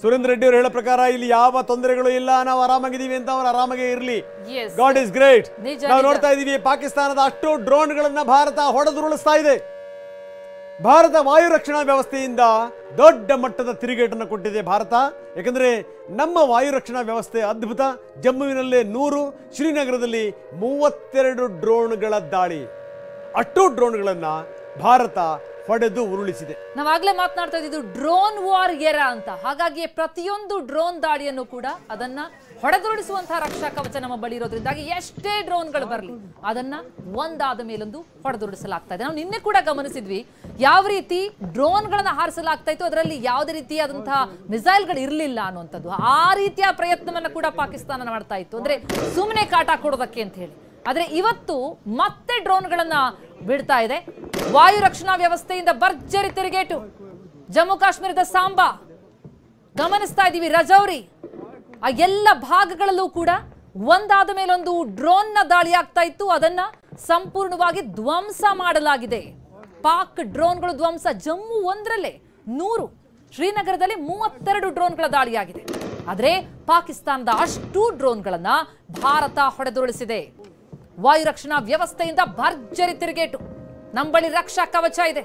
ಸುರೇಂದ್ರ ರೆಡ್ಡಿ ಅವರು ಹೇಳೋ ಪ್ರಕಾರ ಇಲ್ಲಿ ಯಾವ ತೊಂದರೆಗಳು ಇಲ್ಲ, ನಾವು ಆರಾಮಾಗಿದ್ದೀವಿ ಅಂತ ಅವರು ಆರಾಮಾಗೇ ಇರಲಿ. God is great. ನಾವು ನೋಡ್ತಾ ಇದೀವಿ ಪಾಕಿಸ್ತಾನದ ಅಷ್ಟು ಡ್ರೋನ್ಗಳನ್ನ ಭಾರತ ಹೊಡೆದುರುಳಿಸ್ತಾ ಇದೆ. ಭಾರತ ವಾಯು ರಕ್ಷಣಾ ವ್ಯವಸ್ಥೆಯಿಂದ ದೊಡ್ಡ ಮಟ್ಟದ ತಿರುಗೇಟನ್ನು ಕೊಟ್ಟಿದೆ ಭಾರತ. ಯಾಕಂದ್ರೆ ನಮ್ಮ ವಾಯು ರಕ್ಷಣಾ ವ್ಯವಸ್ಥೆ ಅದ್ಭುತ. ಜಮ್ಮುವಿನಲ್ಲೇ 100, ಶ್ರೀನಗರದಲ್ಲಿ 32 ಡ್ರೋನ್ಗಳ ದಾಳಿ. ಅಷ್ಟು ಡ್ರೋನ್ಗಳನ್ನ ಭಾರತ ಹೊಡೆದು ಉರುಳಿಸಿದೆ. ನಾವಾಗಲೇ ಮಾತನಾಡ್ತಾ ಇದ್ದಿದ್ದು ಡ್ರೋನ್ ವಾರ್ ಎರಾ ಅಂತ. ಹಾಗಾಗಿ ಪ್ರತಿಯೊಂದು ಡ್ರೋನ್ ದಾಳಿಯನ್ನು ಕೂಡ ಅದನ್ನ ಹೊಡೆದುರುಳಿಸುವಂತಹ ರಕ್ಷಾ ಕವಚ ನಮ್ಮ ಬಳಿ ಇರೋದ್ರಿಂದಾಗಿ ಎಷ್ಟೇ ಡ್ರೋನ್ಗಳು ಬರಲಿ ಅದನ್ನ ಒಂದಾದ ಮೇಲೊಂದು ಹೊಡೆದುರುಳಿಸಲಾಗ್ತಾ ಇದೆ. ನಾವು ನಿನ್ನೆ ಕೂಡ ಗಮನಿಸಿದ್ವಿ ಯಾವ ರೀತಿ ಡ್ರೋನ್ಗಳನ್ನ ಹಾರಿಸಲಾಗ್ತಾ ಇತ್ತು, ಅದರಲ್ಲಿ ಯಾವುದೇ ರೀತಿಯಾದಂತಹ ಮಿಸೈಲ್ಗಳು ಇರಲಿಲ್ಲ ಅನ್ನುವಂಥದ್ದು. ಆ ರೀತಿಯ ಪ್ರಯತ್ನವನ್ನ ಕೂಡ ಪಾಕಿಸ್ತಾನ ಮಾಡ್ತಾ ಇತ್ತು, ಅಂದ್ರೆ ಸುಮ್ಮನೆ ಕಾಟ ಕೊಡೋದಕ್ಕೆ ಅಂತ ಹೇಳಿ. ಆದ್ರೆ ಇವತ್ತು ಮತ್ತೆ ಡ್ರೋನ್ಗಳನ್ನ ಬಿಡ್ತಾ ಇದೆ. ವಾಯು ರಕ್ಷಣಾ ವ್ಯವಸ್ಥೆಯಿಂದ ಭರ್ಜರಿ ತಿರುಗೇಟು. ಜಮ್ಮು ಕಾಶ್ಮೀರದ ಸಾಂಬಾ ಗಮನಿಸ್ತಾ ಇದೀವಿ, ರಜೌರಿ, ಆ ಎಲ್ಲ ಭಾಗಗಳಲ್ಲೂ ಕೂಡ ಒಂದಾದ ಮೇಲೊಂದು ಡ್ರೋನ್ ನ ದಾಳಿ ಆಗ್ತಾ ಇತ್ತು. ಅದನ್ನ ಸಂಪೂರ್ಣವಾಗಿ ಧ್ವಂಸ ಮಾಡಲಾಗಿದೆ. ಪಾಕ್ ಡ್ರೋನ್ಗಳು ಧ್ವಂಸ. ಜಮ್ಮು ಒಂದರಲ್ಲೇ 100, ಶ್ರೀನಗರದಲ್ಲಿ 32 ಡ್ರೋನ್ಗಳ ದಾಳಿಯಾಗಿದೆ. ಆದ್ರೆ ಪಾಕಿಸ್ತಾನದ ಅಷ್ಟು ಡ್ರೋನ್ಗಳನ್ನ ಭಾರತ ಹೊಡೆದುರುಳಿಸಿದೆ. ವಾಯು ರಕ್ಷಣಾ ವ್ಯವಸ್ಥೆಯಿಂದ ಭರ್ಜರಿ ತಿರುಗೇಟು. ನಮ್ಮ ಬಳಿ ರಕ್ಷಾ ಕವಚ ಇದೆ,